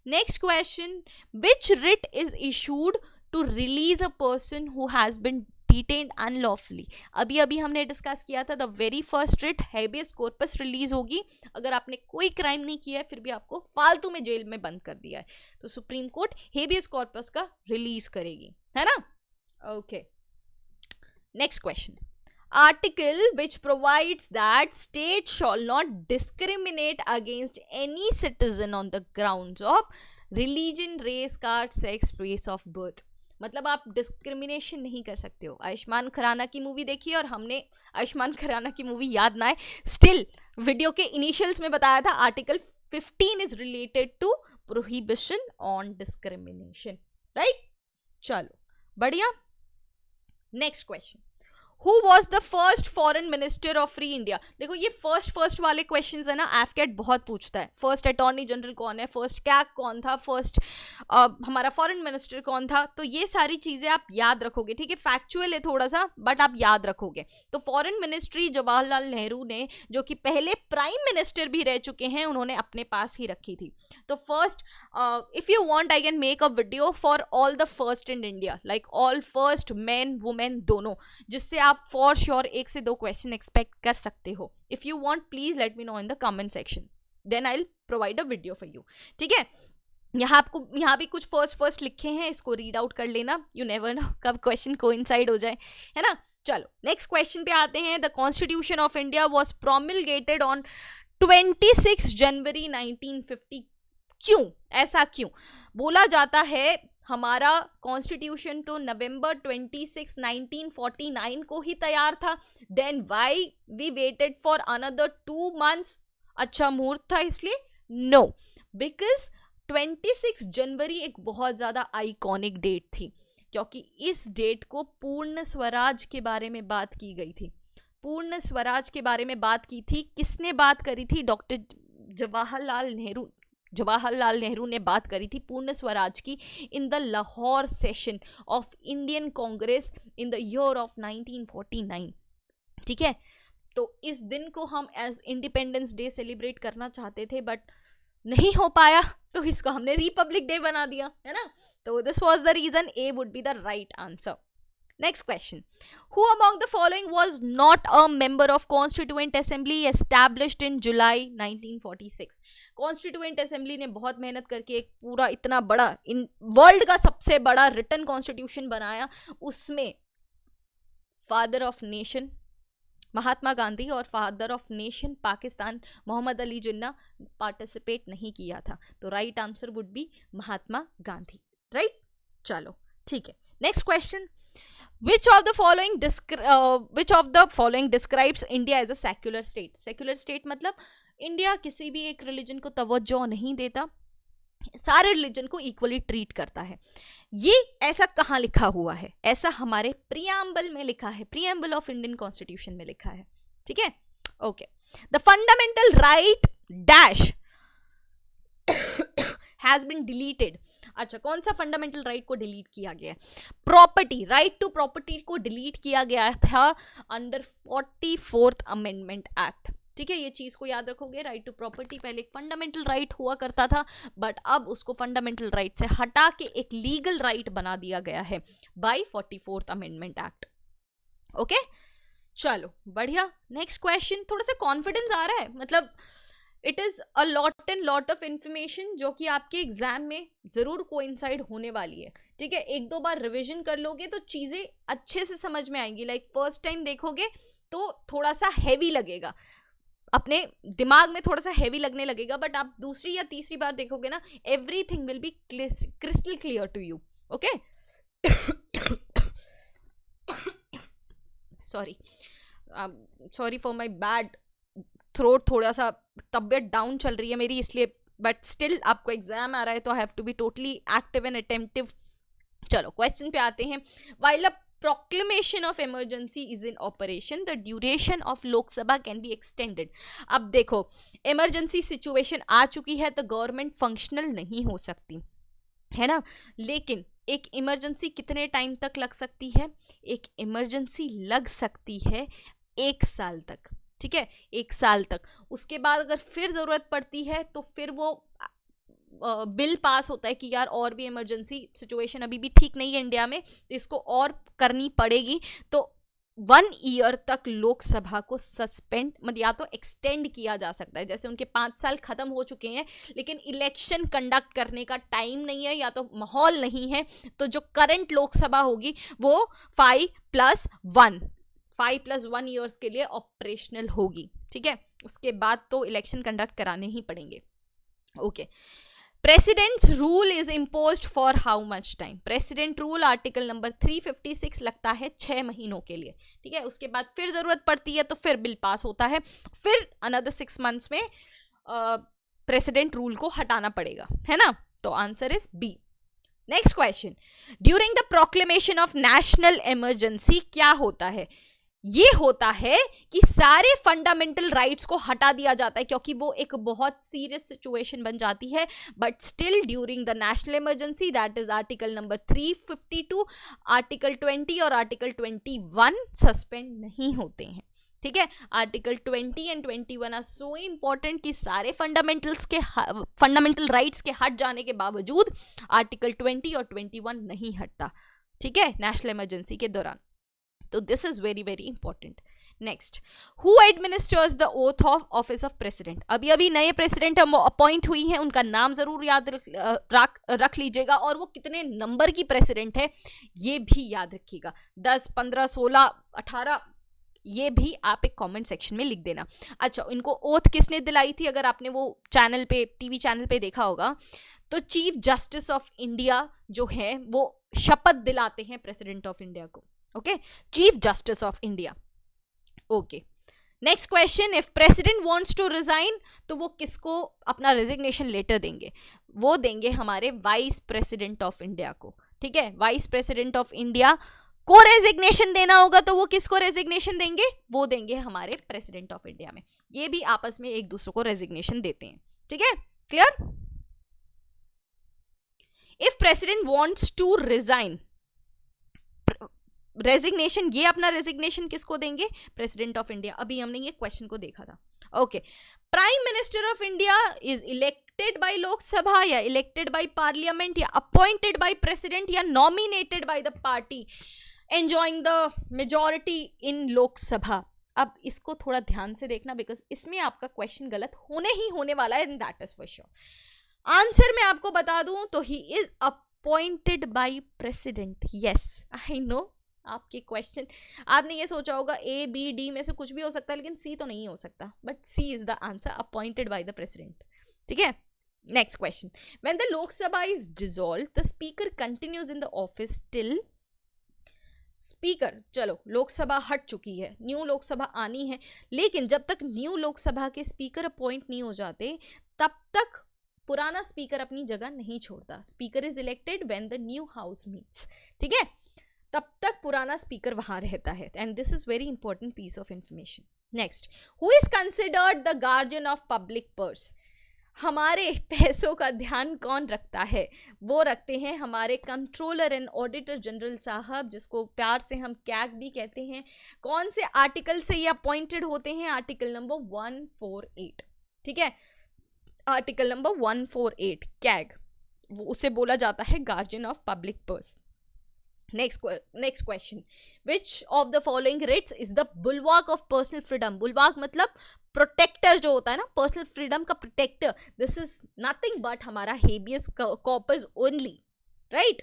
Next question, which writ is issued to release a person who has been detained unlawfully. अभी अभी हमने डिस्कस किया था, the very first writ habeas corpus release होगी अगर आपने कोई क्राइम नहीं किया है फिर भी आपको फालतू में जेल में बंद कर दिया है, तो सुप्रीम कोर्ट हैबियस कॉर्पस का रिलीज करेगी, है ना। Okay, next question, article which provides that state shall not discriminate against any citizen on the grounds of religion, race, caste, sex, place of birth। मतलब आप डिस्क्रिमिनेशन नहीं कर सकते हो। आयुष्मान खुराना की मूवी देखी और हमने आयुष्मान खुराना की मूवी याद ना है, स्टिल वीडियो के इनिशियल्स में बताया था article 15 is related to prohibition on discrimination, right. चलो बढ़िया। Next question, Who was the first foreign minister of free India। देखो ये फर्स्ट वाले क्वेश्चंस है ना, एफकेट बहुत पूछता है। फर्स्ट अटॉर्नी जनरल कौन है, फर्स्ट कैग कौन था, फर्स्ट हमारा फॉरेन मिनिस्टर कौन था, तो ये सारी चीजें आप याद रखोगे, ठीक है। फैक्चुअल है थोड़ा सा बट आप याद रखोगे। तो फॉरेन मिनिस्ट्री जवाहरलाल नेहरू ने, जो कि पहले प्राइम मिनिस्टर भी रह चुके हैं, उन्होंने अपने पास ही रखी थी। तो first, if you want I can make a video for all the first in India, like all first, man women दोनों, जिससे आप फॉर श्योर 1 से 2 क्वेश्चन एक्सपेक्ट कर सकते हो। If you want please let me know in the comment section, then I will provide a video for you, ठीक है। यहाँ भी कुछ फर्स्ट लिखे हैं, इसको रीड आउट कर लेना, यू नेवर नो कब क्वेश्चन कोइंसाइड हो जाए, है ना। चलो नेक्स्ट क्वेश्चन पे आते हैं। The constitution of India was promulgated on 26 January 1950। क्यों, ऐसा क्यों बोला जाता है? हमारा कॉन्स्टिट्यूशन तो नवंबर 26, 1949 को ही तैयार था, then why we waited for another 2 months? अच्छा मुहूर्त था इसलिए? नो, बिकॉज 26 जनवरी एक बहुत ज़्यादा आइकॉनिक डेट थी, क्योंकि इस डेट को पूर्ण स्वराज के बारे में बात की गई थी। पूर्ण स्वराज के बारे में बात की थी, किसने बात करी थी? डॉक्टर जवाहरलाल नेहरू ने बात करी थी पूर्ण स्वराज की in the Lahore session of Indian Congress in the year of 1949, ठीक है। तो इस दिन को हम एज इंडिपेंडेंस डे सेलिब्रेट करना चाहते थे बट नहीं हो पाया, तो इसको हमने रिपब्लिक डे बना दिया, है ना। तो this was the reason, A would be the right answer. Next question, who among the following was not a member of Constituent Assembly established in July 1946? Constituent Assembly ने बहुत मेहनत करके एक पूरा इतना बड़ा, इन वर्ल्ड का सबसे बड़ा रिटन कॉन्स्टिट्यूशन बनाया। उसमें father of nation Mahatma Gandhi और father of nation Pakistan Mohammad Ali Jinnah participate नहीं किया था, तो right answer would be Mahatma Gandhi, right. चलो ठीक है, next question, Which of the following describes India as a secular state? Secular state मतलब इंडिया किसी भी एक रिलीजन को तवज्जो नहीं देता, सारे रिलीजन को इक्वली ट्रीट करता है। ये ऐसा कहाँ लिखा हुआ है? ऐसा हमारे प्रीएम्बल में लिखा है, प्रीएम्बल ऑफ इंडियन कॉन्स्टिट्यूशन में लिखा है, ठीक है। Okay, the fundamental right dash has been deleted. अच्छा, कौन सा फंडामेंटल राइट को डिलीट किया गया है? प्रॉपर्टी, राइट टू प्रॉपर्टी को डिलीट किया गया था अंडर 44th अमेंडमेंट एक्ट, ठीक है। ये चीज को याद रखोगे, राइट टू प्रॉपर्टी पहले एक फंडामेंटल राइट हुआ करता था बट अब उसको फंडामेंटल राइट से हटा के एक लीगल राइट बना दिया गया है bye 44th amendment act. Okay चलो बढ़िया, नेक्स्ट क्वेश्चन। थोड़ा सा कॉन्फिडेंस आ रहा है, मतलब it is a lot and lot of information जो कि आपके एग्जाम में जरूर कोइंसाइड होने वाली है। ठीक है, एक दो बार रिवीजन कर लोगे तो चीजें अच्छे से समझ में आएंगी। लाइक फर्स्ट टाइम देखोगे तो थोड़ा सा हैवी लगेगा, अपने दिमाग में थोड़ा सा हैवी लगने लगेगा, बट आप दूसरी या तीसरी बार देखोगे ना, everything will be crystal clear to you. Okay, sorry for my bad throat, थोड़ा सा तबियत डाउन चल रही है मेरी इसलिए, बट स्टिल आपको एग्जाम आ रहा है तो I have to be totally active and attentive. चलो क्वेश्चन पे आते हैं। While a proclamation of emergency is in operation, the duration of Lok Sabha can be extended। अब देखो, emergency situation आ चुकी है तो गवर्नमेंट फंक्शनल नहीं हो सकती है ना, लेकिन एक इमरजेंसी कितने टाइम तक लग सकती है? एक इमरजेंसी लग सकती है 1 साल तक। ठीक है, 1 साल तक। उसके बाद अगर फिर जरूरत पड़ती है तो फिर वो बिल पास होता है कि यार और भी इमरजेंसी सिचुएशन अभी भी ठीक नहीं है इंडिया में, तो इसको और करनी पड़ेगी, तो 1 ईयर तक लोकसभा को सस्पेंड मतलब या तो एक्सटेंड किया जा सकता है। जैसे उनके 5 साल खत्म हो चुके हैं लेकिन इलेक्शन कंडक्ट करने का टाइम नहीं है या तो माहौल नहीं है, तो जो करंट लोकसभा होगी वो 5+1 ईयर्स के लिए ऑपरेशनल होगी। ठीक है, उसके बाद तो इलेक्शन कंडक्ट कराने ही पड़ेंगे। Okay, presidents rule is imposed for how much time? President rule article number 356 लगता है 6 महीनों के लिए। ठीक है, उसके बाद फिर जरूरत पड़ती है तो फिर बिल पास होता है, फिर अनदर 6 मंथ्स में प्रेसिडेंट रूल को हटाना पड़ेगा, है ना। तो answer is B. Next question, during the proclamation of national emergency क्या होता है? ये होता है कि सारे फंडामेंटल राइट्स को हटा दिया जाता है, क्योंकि वो एक बहुत सीरियस सिचुएशन बन जाती है। But still during the national emergency, that is article number 352, article 20 और आर्टिकल 21 सस्पेंड नहीं होते हैं। ठीक है, article 20 and 21 are so important कि सारे फंडामेंटल राइट्स के हट जाने के बावजूद आर्टिकल 20 और 21 नहीं हटता। ठीक है, नेशनल इमरजेंसी के दौरान। तो this is very very important. Next, who administers the oath of office of president? अभी अभी नए प्रेसिडेंट अपॉइंट हुई हैं, उनका नाम जरूर याद रख लीजिएगा, और वो कितने नंबर की प्रेसिडेंट है ये भी याद रखिएगा, 10, 15, 16, 18, ये भी आप एक कमेंट सेक्शन में लिख देना। अच्छा, इनको ओथ किसने दिलाई थी? अगर आपने वो चैनल पे, टीवी चैनल पे देखा होगा, तो चीफ जस्टिस ऑफ इंडिया जो है वो शपथ दिलाते हैं प्रेसिडेंट ऑफ इंडिया को। Okay, chief justice of India. Okay, next question, if president wants to resign तो वो किसको अपना रेजिग्नेशन लेटर देंगे? वो देंगे हमारे वाइस प्रेसिडेंट ऑफ इंडिया को। ठीक है, वाइस प्रेसिडेंट ऑफ इंडिया को रेजिग्नेशन देना होगा तो वो किसको रेजिग्नेशन देंगे? वो देंगे हमारे प्रेसिडेंट ऑफ इंडिया में। ये भी आपस में एक दूसरे को रेजिग्नेशन देते हैं। ठीक है, clear? If president wants to resign, resignation, ये अपना रेजिग्नेशन किसको देंगे? President of India. अभी हमने ये क्वेश्चन को देखा था। Okay, prime minister of India is elected by Lok Sabha या इलेक्टेड बाय पार्लियामेंट या अपॉइंटेड बाय प्रेसिडेंट या nominated by the party enjoying the majority in Lok Sabha? अब इसको थोड़ा ध्यान से देखना, बिकॉज इसमें आपका क्वेश्चन गलत होने वाला है, and that is for sure. Answer मैं आपको बता दूं तो he is appointed by president. Yes, I know आपके क्वेश्चन, आपने ये सोचा होगा ए बी डी में से कुछ भी हो सकता है, लेकिन सी तो नहीं हो सकता, but C is the answer, appointed by the president. ठीक है, next question, when the Lok Sabha is dissolved the speaker continues in the office till? Speaker, चलो लोकसभा हट चुकी है, न्यू लोकसभा आनी है, लेकिन जब तक न्यू लोकसभा के स्पीकर अपॉइंट नहीं हो जाते तब तक पुराना स्पीकर अपनी जगह नहीं छोड़ता। Speaker is elected when the new house meets. ठीक है, तब तक पुराना स्पीकर वहां रहता है, and this is very important piece of information. Next, who is considered the guardian of public purse? हमारे पैसों का ध्यान कौन रखता है? वो रखते हैं हमारे कंट्रोलर एंड ऑडिटर जनरल साहब, जिसको प्यार से हम कैग भी कहते हैं। कौन से आर्टिकल से ये अपॉइंटेड होते हैं? Article number 148। ठीक है, आर्टिकल नंबर 148 कैग, वो उसे बोला जाता है guardian of public purse. Next question, which of the following writs is the bulwark of personal freedom? Bulwark मतलब प्रोटेक्टर जो होता है ना, पर्सनल फ्रीडम का protector. This is nothing but हमारा हेबियस कॉर्पस ओनली, राइट?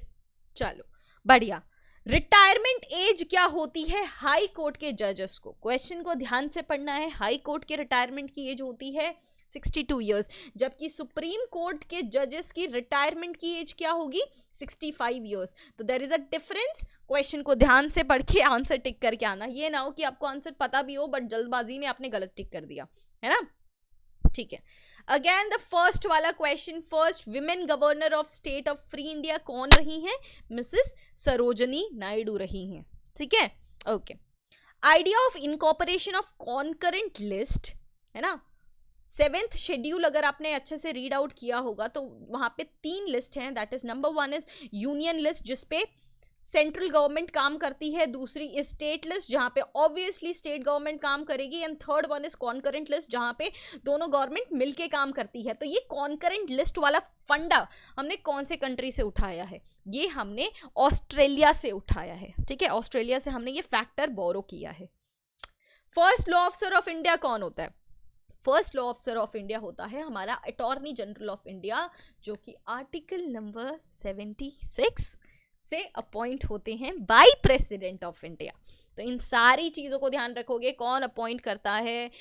चलो बढ़िया. रिटायरमेंट एज क्या होती है हाई कोर्ट के जजेस को? क्वेश्चन को ध्यान से पढ़ना है. हाई कोर्ट के रिटायरमेंट की एज होती है 62 ईयर्स, जबकि सुप्रीम कोर्ट के जजेस की रिटायरमेंट की एज क्या होगी? 65 ईयर्स. तो there is a difference. Question को ध्यान से पढ़ के आंसर टिक करके आना. ये ना हो कि आपको आंसर पता भी हो बट जल्दबाजी में आपने गलत टिक कर दिया, है ना? ठीक है. अगेन द फर्स्ट वाला question, first women governor of state of free India कौन रही हैं? मिसेस सरोजनी नायडू रही हैं. ठीक है, okay. Idea of incorporation of concurrent list, है ना? 7th शेड्यूल अगर आपने अच्छे से रीड आउट किया होगा तो वहां पे 3 लिस्ट हैं. That is number 1 is union list जिसपे सेंट्रल गवर्नमेंट काम करती है, दूसरी इज स्टेट लिस्ट जहां पे ऑब्वियसली स्टेट गवर्नमेंट काम करेगी, and third one is concurrent list जहां पे दोनों गवर्नमेंट मिलके काम करती है. तो ये कॉन्करेंट लिस्ट वाला फंडा हमने कौन से कंट्री से उठाया है? ये हमने ऑस्ट्रेलिया से उठाया है. ठीक है, ऑस्ट्रेलिया से हमने ये फैक्टर बोरो किया है. First law officer of India कौन होता है? First law officer of India होता है हमारा अटॉर्नी जनरल ऑफ इंडिया, जो कि आर्टिकल नंबर 76 से अपॉइंट होते हैं बाय प्रेसिडेंट ऑफ इंडिया. तो इन सारी चीज़ों को ध्यान रखोगे. कौन अपॉइंट करता है,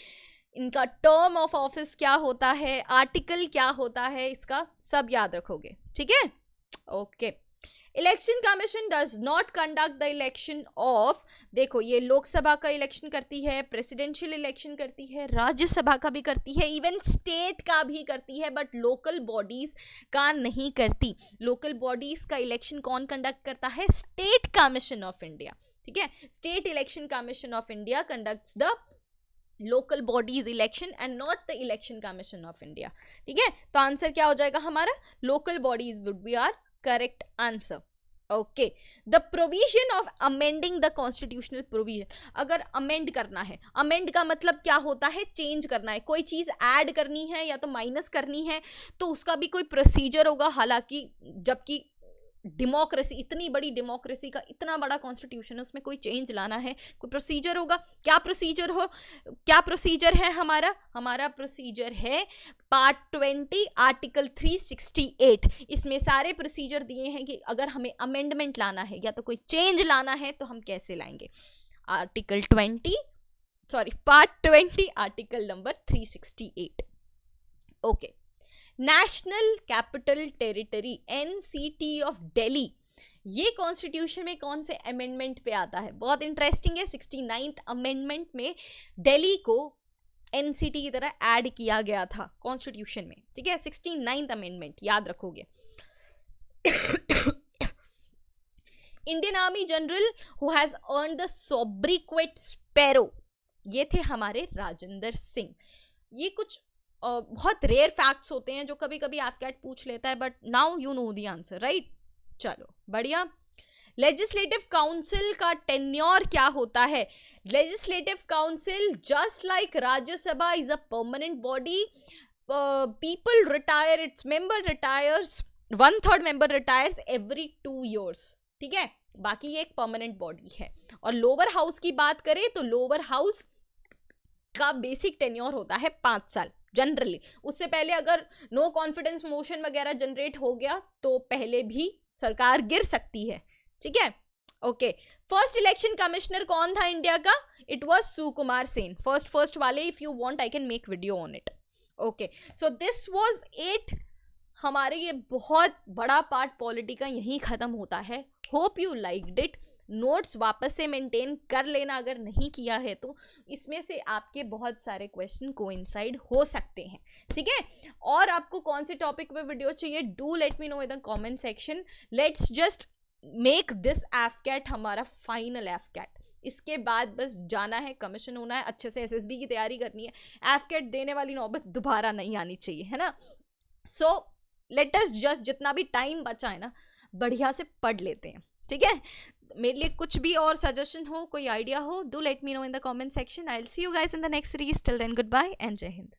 इनका टर्म ऑफ ऑफिस क्या होता है, आर्टिकल क्या होता है, इसका सब याद रखोगे. ठीक है, okay. Election commission does not conduct the election of, देखो ये लोकसभा का इलेक्शन करती है, प्रेसिडेंशियल इलेक्शन करती है, राज्यसभा का भी करती है, इवन स्टेट का भी करती है, बट लोकल बॉडीज का नहीं करती. लोकल बॉडीज का इलेक्शन कौन कंडक्ट करता है? State commission of India. ठीक है, state election commission of India conducts the local bodies election and not the election commission of India. ठीक है, तो आंसर क्या हो जाएगा हमारा? Local bodies would be are correct answer. Okay. The provision of amending the constitutional provision, अगर amend करना है, अमेंड का मतलब क्या होता है? चेंज करना है, कोई चीज ऐड करनी है या तो माइनस करनी है, तो उसका भी कोई प्रोसीजर होगा. हालांकि जबकि डेमोक्रेसी, इतनी बड़ी डेमोक्रेसी का इतना बड़ा कॉन्स्टिट्यूशन है, उसमें कोई चेंज लाना है, कोई प्रोसीजर होगा. क्या प्रोसीजर है हमारा? हमारा प्रोसीजर है पार्ट 20 आर्टिकल 368. इसमें सारे प्रोसीजर दिए हैं कि अगर हमें अमेंडमेंट लाना है या तो कोई चेंज लाना है तो हम कैसे लाएंगे. Part 20 article number 368. Okay. National capital territory NCT of Delhi, ये कॉन्स्टिट्यूशन में कौन से अमेंडमेंट पे आता है? बहुत इंटरेस्टिंग है. 69th अमेंडमेंट में दिल्ली को NCT की तरह ऐड किया गया था कॉन्स्टिट्यूशन में. ठीक है, 69th अमेंडमेंट याद रखोगे. Indian army general who has earned the sobriquet sparrow, ये थे हमारे राजेंद्र सिंह. ये कुछ बहुत रेयर फैक्ट्स होते हैं जो कभी कभी एफकैट पूछ लेता है, but now you know the answer, right? चलो बढ़िया. लेजिस्लेटिव काउंसिल का टेन्योर क्या होता है? Legislative council just like Rajya Sabha is a permanent body. People retire, its member retires, 1/3 member retires every 2 years. ठीक है, बाकी ये एक परमानेंट बॉडी है. और लोअर हाउस की बात करें तो लोअर हाउस का बेसिक टेन्योर होता है 5 साल जनरली. उससे पहले अगर नो कॉन्फिडेंस मोशन वगैरह जनरेट हो गया तो पहले भी सरकार गिर सकती है. ठीक है, ओके. फर्स्ट इलेक्शन कमिश्नर कौन था इंडिया का? It was Sukumar Sen. First वाले, if you want I can make video on it. Okay, so this was it. हमारे ये बहुत बड़ा पार्ट पॉलिटी का यहीं खत्म होता है. Hope you liked it. Notes वापस से मेंटेन कर लेना अगर नहीं किया है तो. इसमें से आपके बहुत सारे क्वेश्चन कोइंसाइड हो सकते हैं. ठीक है, और आपको कौन से टॉपिक पे वीडियो चाहिए, do let me know in the comment section. Let's just make this AFCAT हमारा फाइनल एफकैट. इसके बाद बस जाना है, कमीशन होना है, अच्छे से SSB की तैयारी करनी है. एफकैट देने वाली नौबत दोबारा नहीं आनी चाहिए, है ना? सो लेट अस जस्ट, जितना भी टाइम बचा है ना, बढ़िया से पढ़ लेते हैं. ठीक है, मेरे लिए कुछ भी और सजेशन हो, कोई आइडिया हो, do let me know in the comment section. I will see you guys in the next series. Till then good bye and Jai Hind.